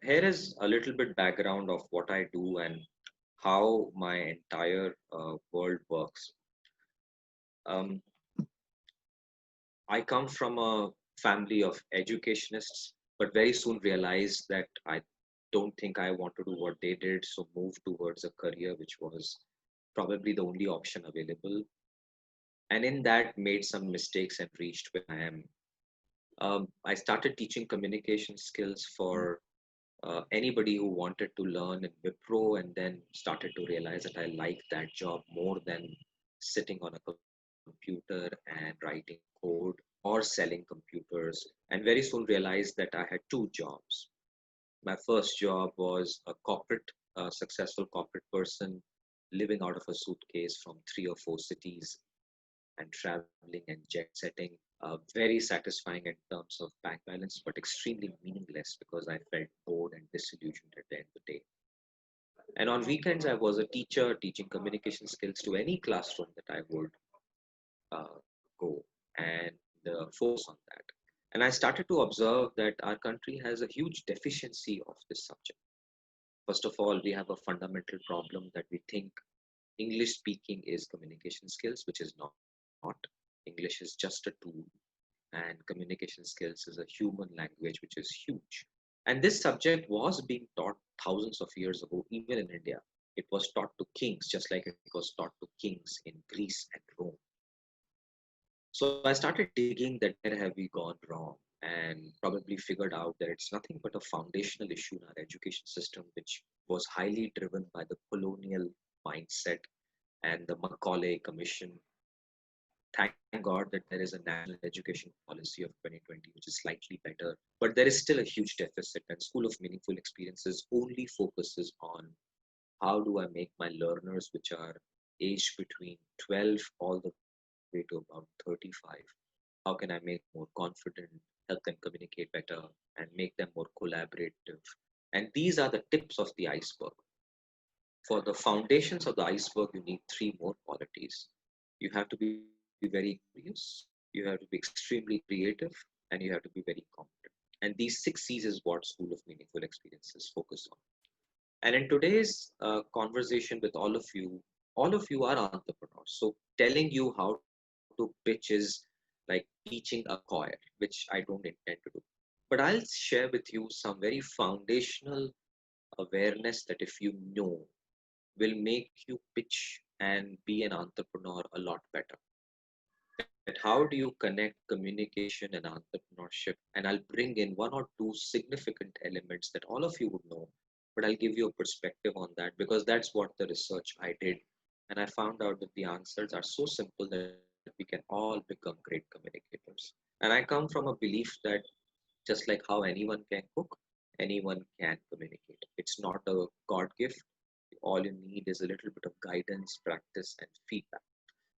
Here is a little bit background of what I do and how my entire world works. Um, I come from a family of educationists, but very soon realized that I don't think I want to do what they did, so moved towards a career which was probably the only option available. And in that, made some mistakes and reached where I am. I started teaching communication skills for anybody who wanted to learn in Wipro, and then started to realize that I liked that job more than sitting on a computer and writing code or selling computers. And very soon realized that I had two jobs. My first job was a successful corporate person living out of a suitcase from 3 or 4 cities and traveling and jet setting. Very satisfying in terms of bank balance, but extremely meaningless because I felt bored and disillusioned at the end of the day. And on weekends, I was a teacher teaching communication skills to any classroom that I would go and focus on that. And I started to observe that our country has a huge deficiency of this subject. First of all, we have a fundamental problem that we think English speaking is communication skills, which is not. English is just a tool, and communication skills is a human language, which is huge. And this subject was being taught thousands of years ago, even in India. It was taught to kings, just like it was taught to kings in Greece and Rome. So I started digging that where have we gone wrong, and probably figured out that it's nothing but a foundational issue in our education system, which was highly driven by the colonial mindset and the Macaulay Commission. Thank God that there is a national education policy of 2020, which is slightly better, but there is still a huge deficit. And School of Meaningful Experiences only focuses on how do I make my learners, which are aged between 12 all the way to about 35, how can I make more confident, help them communicate better, and make them more collaborative. And these are the tips of the iceberg. For the foundations of the iceberg, you need three more qualities. You have to be very curious, you have to be extremely creative, and you have to be very competent. And these 6 C's is what School of Meaningful Experiences focus on. And in today's conversation with all of you are entrepreneurs. So telling you how to pitch is like teaching a choir, which I don't intend to do. But I'll share with you some very foundational awareness that if you know will make you pitch and be an entrepreneur a lot better. That how do you connect communication and entrepreneurship? And I'll bring in one or two significant elements that all of you would know, but I'll give you a perspective on that because that's what the research I did. And I found out that the answers are so simple that we can all become great communicators. And I come from a belief that just like how anyone can cook, anyone can communicate. It's not a God gift. All you need is a little bit of guidance, practice, and feedback.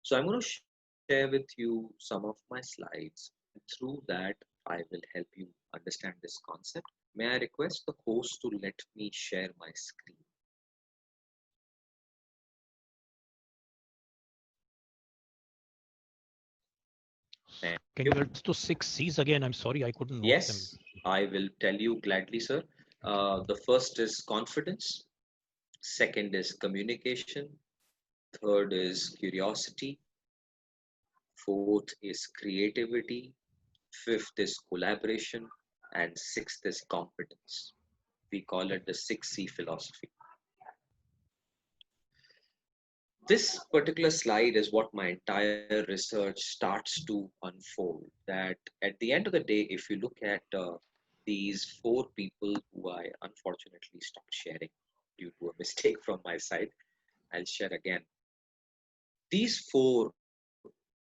So I'm going to share with you some of my slides. Through that, I will help you understand this concept. May I request the host to let me share my screen? Thank Can you. you tell us to 6 C's again? I'm sorry, I couldn't note them. Yes, I will tell you gladly, sir. The first is confidence. Second is communication. Third is curiosity. Fourth is creativity. Fifth is collaboration. And sixth is competence. We call it the 6C philosophy. This particular slide is what my entire research starts to unfold. That at the end of the day, if you look at these four people who I unfortunately stopped sharing due to a mistake from my side, I'll share again. These four,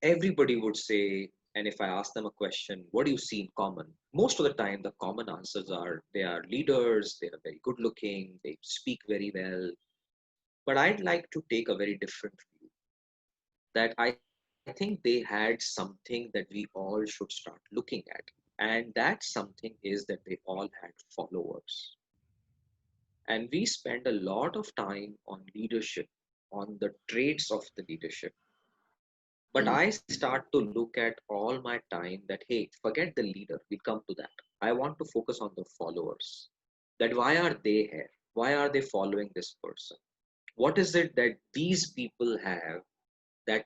everybody would say, and if I ask them a question, what do you see in common? Most of the time, the common answers are they are leaders, they are very good looking, they speak very well. But I'd like to take a very different view that I think they had something that we all should start looking at. And that something is that they all had followers. And we spend a lot of time on leadership, on the traits of the leadership. But I start to look at all my time that, hey, forget the leader, we come to that. I want to focus on the followers. that why are they here? Why are they following this person? What is it that these people have that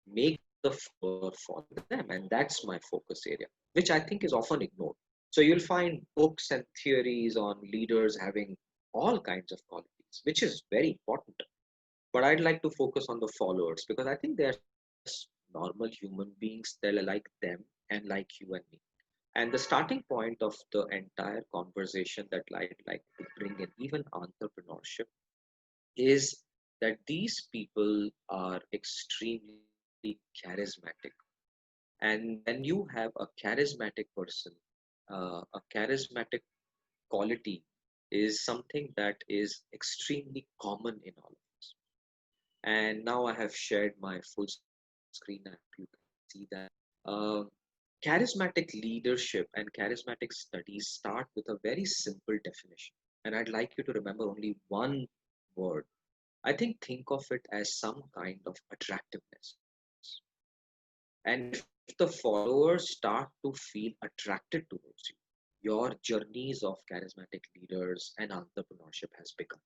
make the follower follow them? And that's my focus area, which I think is often ignored. So you'll find books and theories on leaders having all kinds of qualities, which is very important. But I'd like to focus on the followers because I think they're normal human beings. They're like them and like you and me. And the starting point of the entire conversation that I'd like to bring in, even entrepreneurship, is that these people are extremely charismatic. And when you have a charismatic person, a charismatic quality is something that is extremely common in all of us. And now I have shared my full screen app. You can see that. Um, Charismatic leadership and charismatic studies start with a very simple definition. And I'd like you to remember only one word. Think of it as some kind of attractiveness. And if the followers start to feel attracted towards you, your journeys of charismatic leaders and entrepreneurship has begun.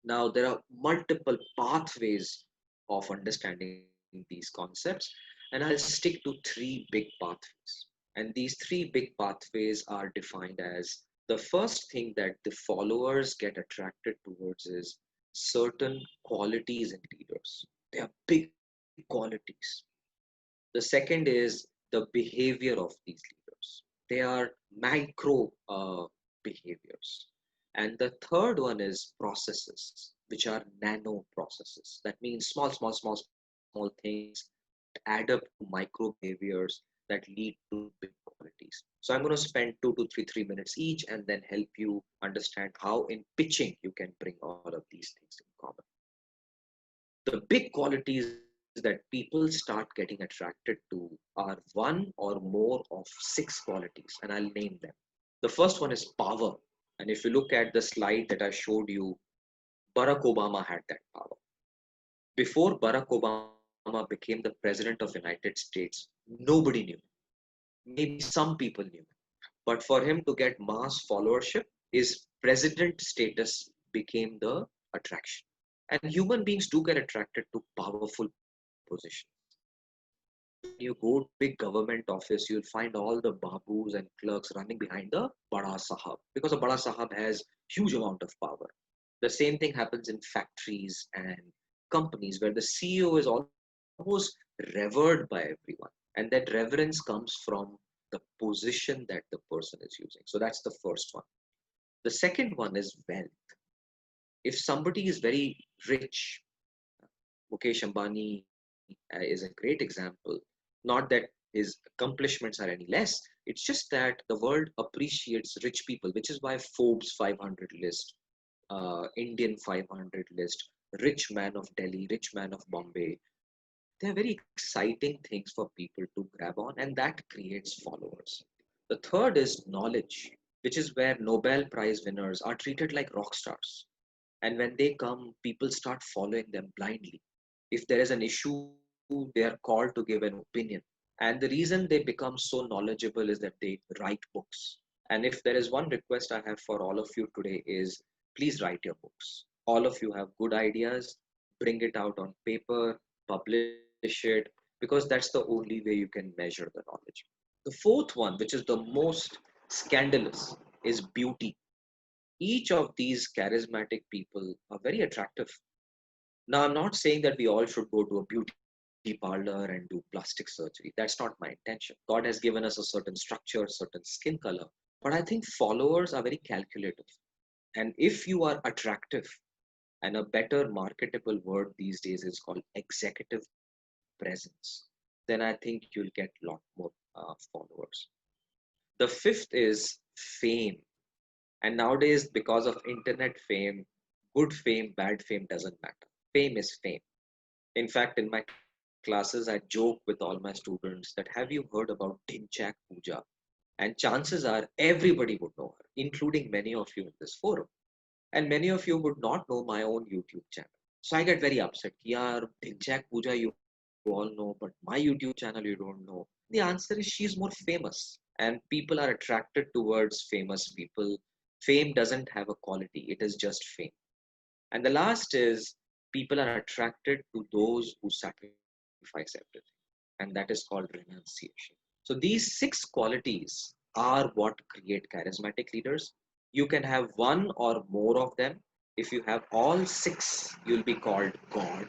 Now, there are multiple pathways of understanding these concepts, and I'll stick to three big pathways. And these three big pathways are defined as the first thing that the followers get attracted towards is certain qualities in leaders. They are big qualities. The second is the behavior of these leaders. They are micro behaviors. And the third one is processes, which are nano processes. That means small things that add up to micro behaviors that lead to big qualities. So I'm going to spend 2 to 3 minutes each and then help you understand how in pitching you can bring all of these things in common. The big qualities that people start getting attracted to are one or more of six qualities, and I'll name them. The first one is power. And if you look at the slide that I showed you, Barack Obama had that power. Before Barack Obama became the president of United States, nobody knew. Maybe some people knew. But for him to get mass followership, his president status became the attraction. And human beings do get attracted to powerful positions. When you go to a big government office, you'll find all the babus and clerks running behind the Bada Sahab because a Bada Sahab has huge amount of power. The same thing happens in factories and companies where the CEO is almost revered by everyone. And that reverence comes from the position that the person is using. So that's the first one. The second one is wealth. If somebody is very rich, Mukesh Ambani is a great example. Not that his accomplishments are any less, it's just that the world appreciates rich people, which is why Forbes 500 list, Indian 500 list, rich man of Delhi, rich man of Bombay. They're very exciting things for people to grab on, and that creates followers. The third is knowledge, which is where Nobel Prize winners are treated like rock stars. And when they come, people start following them blindly. If there is an issue, they are called to give an opinion. And the reason they become so knowledgeable is that they write books. And if there is one request I have for all of you today is please write your books. All of you have good ideas, bring it out on paper, publish it, because that's the only way you can measure the knowledge. The fourth one, which is the most scandalous, is beauty. Each of these charismatic people are very attractive. Now, I'm not saying that we all should go to a beauty parlor and do plastic surgery. That's not my intention. God has given us a certain structure, certain skin color. But I think followers are very calculative. And if you are attractive, and a better marketable word these days is called executive presence, then I think you'll get a lot more followers. The fifth is fame. And nowadays, because of internet fame, good fame, bad fame doesn't matter. Fame is fame. In fact, in my classes, I joke with all my students that have you heard about Dhinchak Puja? And chances are everybody would know her, including many of you in this forum. And many of you would not know my own YouTube channel. So I get very upset. Yaar, Dhinchak Puja you all know, but my YouTube channel you don't know. The answer is she's more famous. And people are attracted towards famous people Fame doesn't have a quality, it is just fame. And the last is people are attracted to those who sacrifice everything. And that is called renunciation. So these six qualities are what create charismatic leaders. You can have one or more of them. If you have all six, you'll be called God.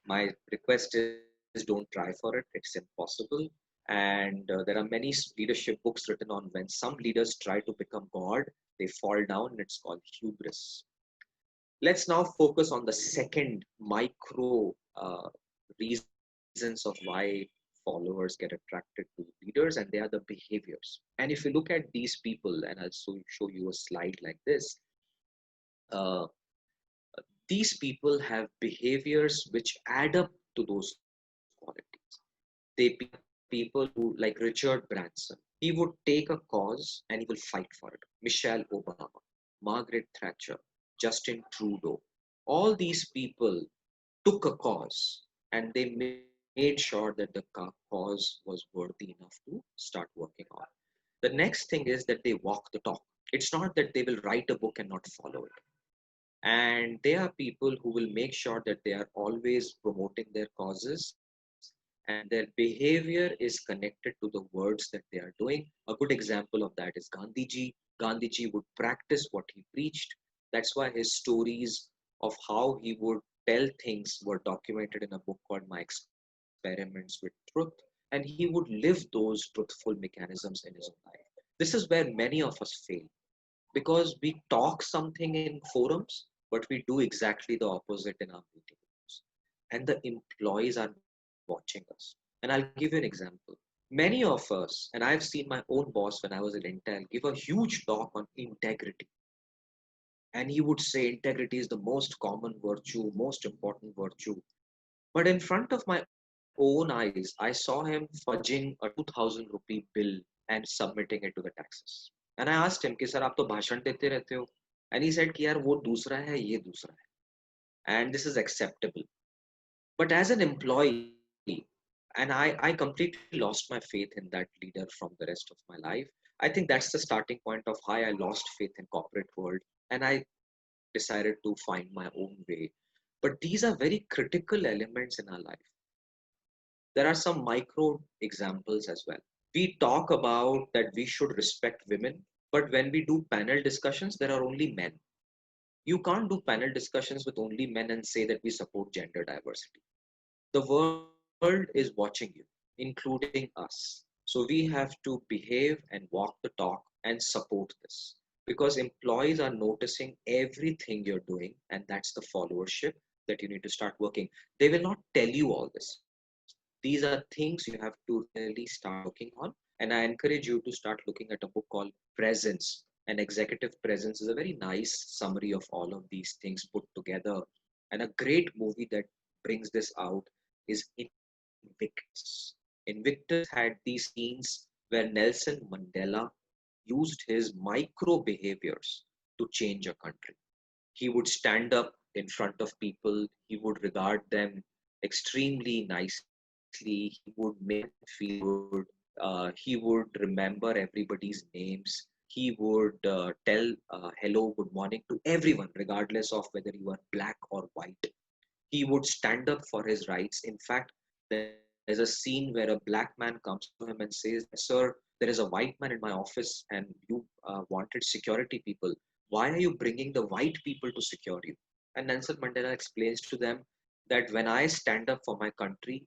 My request is don't try for it, it's impossible. And there are many leadership books written on when some leaders try to become God, they fall down, and it's called hubris. Let's now focus on the second micro reasons of why followers get attracted to leaders, and they are the behaviors. And if you look at these people, and I'll show you a slide like this, uh, these people have behaviors which add up to those qualities. They are people who, like Richard Branson, he would take a cause and he will fight for it. Michelle Obama, Margaret Thatcher, Justin Trudeau, all these people took a cause and they made sure that the cause was worthy enough to start working on. The next thing is that they walk the talk. It's not that they will write a book and not follow it. And they are people who will make sure that they are always promoting their causes and their behavior is connected to the words that they are doing. A good example of that is Gandhiji. Gandhiji would practice what he preached. That's why his stories of how he would tell things were documented in a book called My Experiments with Truth. And he would live those truthful mechanisms in his own life. This is where many of us fail because we talk something in forums, but we do exactly the opposite in our meetings. And the employees are watching us. And I'll give you an example. Many of us, and I've seen my own boss when I was in Intel, give a huge talk on integrity. And he would say integrity is the most common virtue, most important virtue. But in front of my own eyes, I saw him fudging a 2000 rupee bill and submitting it to the taxes. And I asked him कि sir आप तो भाषण देते रहते हो. And he said कि यार वो दूसरा है ये दूसरा है. And this is acceptable. But as an employee, and I completely lost my faith in that leader from the rest of my life. I think that's the starting point of why I lost faith in corporate world, and I decided to find my own way. But these are very critical elements in our life. There are some micro examples as well. We talk about that we should respect women, but when we do panel discussions, there are only men. You can't do panel discussions with only men and say that we support gender diversity. The world is watching you, including us. So we have to behave and walk the talk and support this because employees are noticing everything you're doing, and that's the followership that you need to start working. They will not tell you all this. These are things you have to really start working on. And I encourage you to start looking at a book called Presence. And executive presence is a very nice summary of all of these things put together. And a great movie that brings this out is Invictus. Invictus had these scenes where Nelson Mandela used his micro behaviors to change a country. He would stand up in front of people, he would regard them extremely nicely, he would make them feel good, he would remember everybody's names, he would tell hello, good morning to everyone, regardless of whether you are black or white. He would stand up for his rights. In fact, there's a scene where a black man comes to him and says that, sir, there is a white man in my office and you wanted security people. Why are you bringing the white people to secure you? And Nelson Mandela explains to them that when I stand up for my country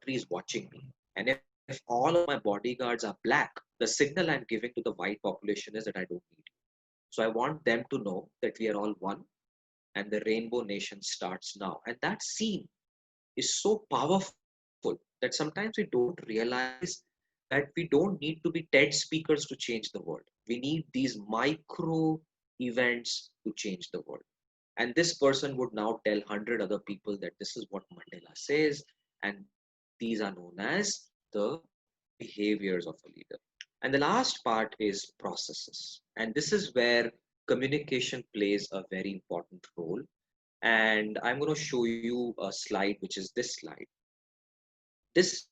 is watching me. And if all of my bodyguards are black, the signal I'm giving to the white population is that I don't need you. So I want them to know that we are all one and the rainbow nation starts now. And that scene is so powerful that sometimes we don't realize that we don't need to be TED speakers to change the world. We need these micro events to change the world. And this person would now tell 100 other people that this is what Mandela says, and these are known as the behaviors of a leader. And the last part is processes. And this is where communication plays a very important role. And I'm going to show you a slide, which is this slide. This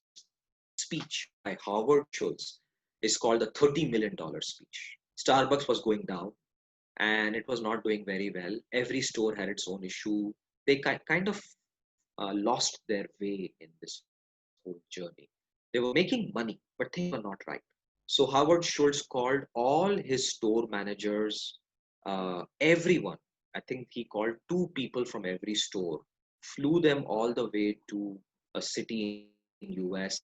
speech by Howard Schultz is called the $30 million speech. Starbucks was going down. and it was not doing very well. Every store had its own issue. They kind of lost their way in this whole journey. They were making money, but things were not right. So Howard Schultz called all his store managers, everyone. I think he called two people from every store, flew them all the way to a city in US,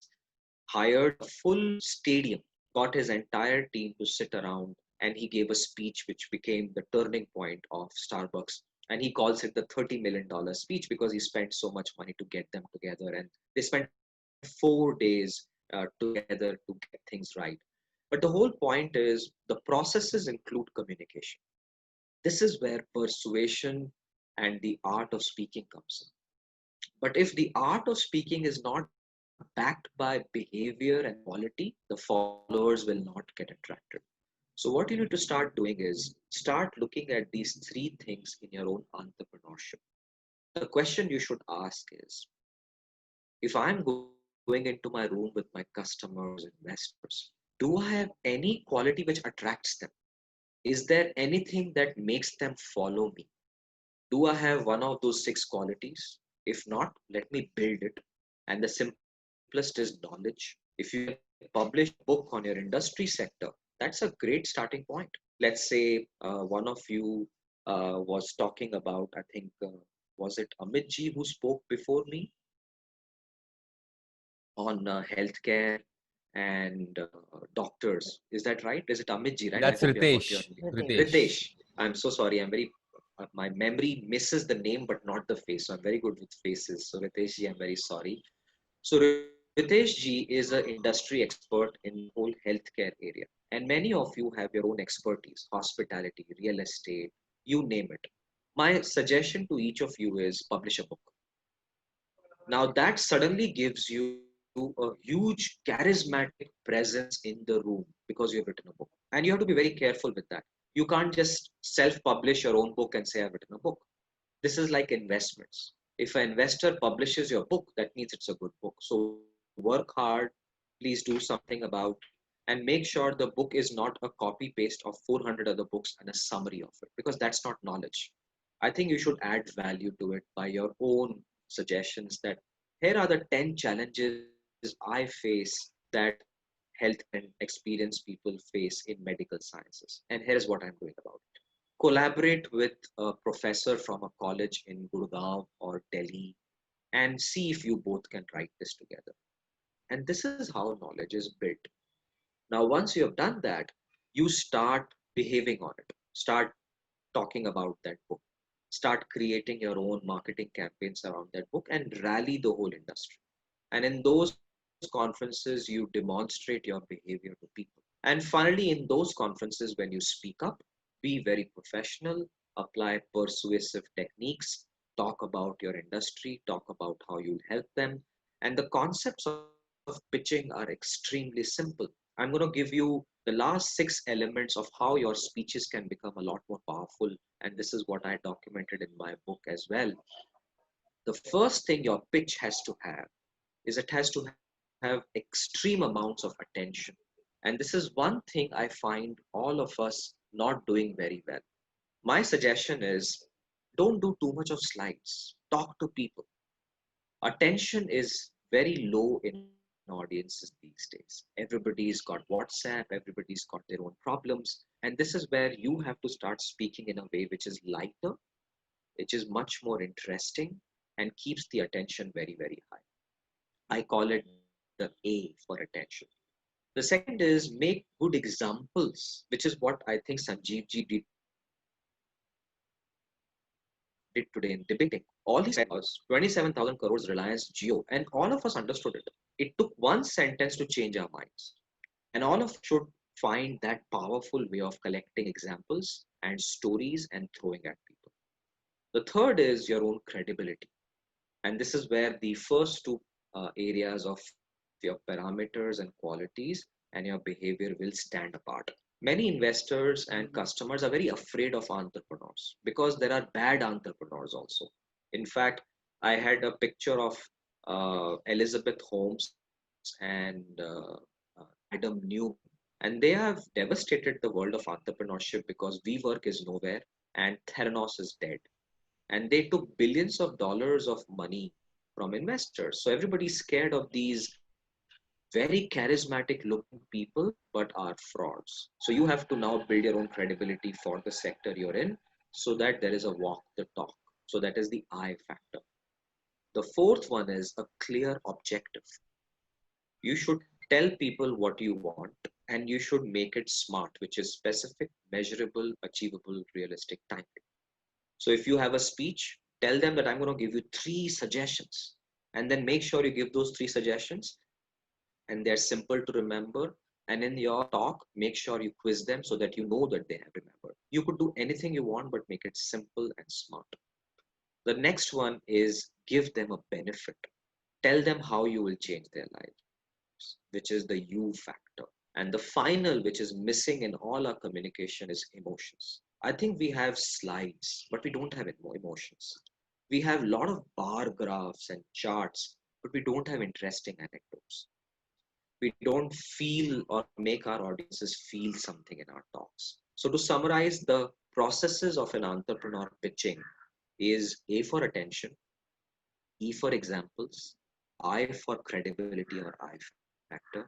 hired a full stadium, got his entire team to sit around, and he gave a speech which became the turning point of Starbucks. And he calls it the $30 million speech because he spent so much money to get them together, and they spent 4 days together to get things right. But the whole point is the processes include communication. This is where persuasion and the art of speaking comes in. But if the art of speaking is not backed by behavior and quality, the followers will not get attracted. So, what you need to start doing is start looking at these three things in your own entrepreneurship. The question you should ask is, if I'm going into my room with my customers, investors, do I have any quality which attracts them? Is there anything that makes them follow me? Do I have one of those six qualities? If not, let me build it. And the simplest is knowledge. If you can publish a book on your industry sector, that's a great starting point. Let's say one of you was talking about, I think, was it Amit ji who spoke before me on healthcare and doctors? Is that right? Is it Amit ji, right? I That's hope you have got your Ritesh. name. Ritesh. Ritesh. I'm so sorry. My memory misses the name but not the face. So I'm very good with faces. So Ritesh ji, I'm very sorry. So Ritesh ji is an industry expert in the whole healthcare area. And many of you have your own expertise, hospitality, real estate, you name it. My suggestion to each of you is publish a book. Now that suddenly gives you a huge charismatic presence in the room because you've written a book. And you have to be very careful with that. You can't just self-publish your own book and say, I've written a book. This is like investments. If an investor publishes your book, that means it's a good book. So work hard, please do something about, and make sure the book is not a copy paste of 400 other books and a summary of it, because that's not knowledge. I think you should add value to it by your own suggestions that here are the 10 challenges I face that health and experienced people face in medical sciences. And here is what I'm doing about it. Collaborate with a professor from a college in Gurgaon or Delhi and see if you both can write this together. And this is how knowledge is built. Now, once you have done that, you start behaving on it. Start talking about that book. Start creating your own marketing campaigns around that book and rally the whole industry. And in those conferences, you demonstrate your behavior to people. And finally, in those conferences, when you speak up, be very professional, apply persuasive techniques, talk about your industry, talk about how you'll help them. And the concepts of pitching are extremely simple. I'm going to give you the last six elements of how your speeches can become a lot more powerful. And this is what I documented in my book as well. The first thing your pitch has to have is it has to have extreme amounts of attention. And this is one thing I find all of us not doing very well. My suggestion is don't do too much of slides, talk to people. Attention is very low in audiences these days. Everybody's got WhatsApp, everybody's got their own problems. And this is where you have to start speaking in a way which is lighter, which is much more interesting, and keeps the attention very, very high. I call it the A for attention. The second is make good examples, which is what I think Sanjeev ji did today in debating. All he said was 27,000 crores Reliance Geo, and all of us understood it. It took one sentence to change our minds. And all of us should find that powerful way of collecting examples and stories and throwing at people. The third is your own credibility. And this is where the first two areas of your parameters and qualities and your behavior will stand apart. Many investors and customers are very afraid of entrepreneurs because there are bad entrepreneurs also. In fact, I had a picture of Elizabeth Holmes and Adam Newman. And they have devastated the world of entrepreneurship because WeWork is nowhere and Theranos is dead. And they took billions of dollars of money from investors. So everybody's scared of these very charismatic looking people, but are frauds. So you have to now build your own credibility for the sector you're in so that there is a walk the talk. So that is the I factor. The fourth one is a clear objective. You should tell people what you want and you should make it smart, which is specific, measurable, achievable, realistic time. So if you have a speech, tell them that I'm going to give you three suggestions and then make sure you give those three suggestions and they're simple to remember. And in your talk, make sure you quiz them so that you know that they have remembered. You could do anything you want, but make it simple and smart. The next one is give them a benefit. Tell them how you will change their lives, which is the you factor. And the final, which is missing in all our communication, is emotions. I think we have slides, but we don't have emotions. We have a lot of bar graphs and charts, but we don't have interesting anecdotes. We don't feel or make our audiences feel something in our talks. So to summarize, the processes of an entrepreneur pitching is A for attention, E for examples, I for credibility or I factor,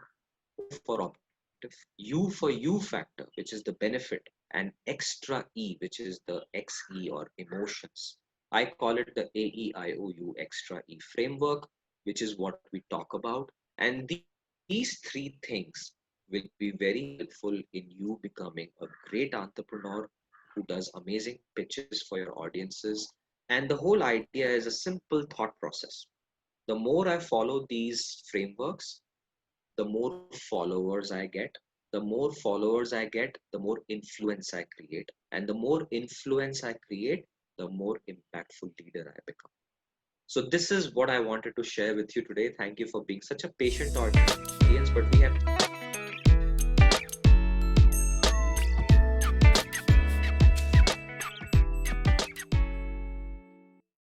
O for objective, U for U factor, which is the benefit, and extra E, which is the XE or emotions. I call it the AEIOU extra E framework, which is what we talk about. And these three things will be very helpful in you becoming a great entrepreneur who does amazing pitches for your audiences. And the whole idea is a simple thought process. The more I follow these frameworks, the more followers I get. The more followers I get, the more influence I create. And the more influence I create, the more impactful leader I become. So, this is what I wanted to share with you today. Thank you for being such a patient audience, but we have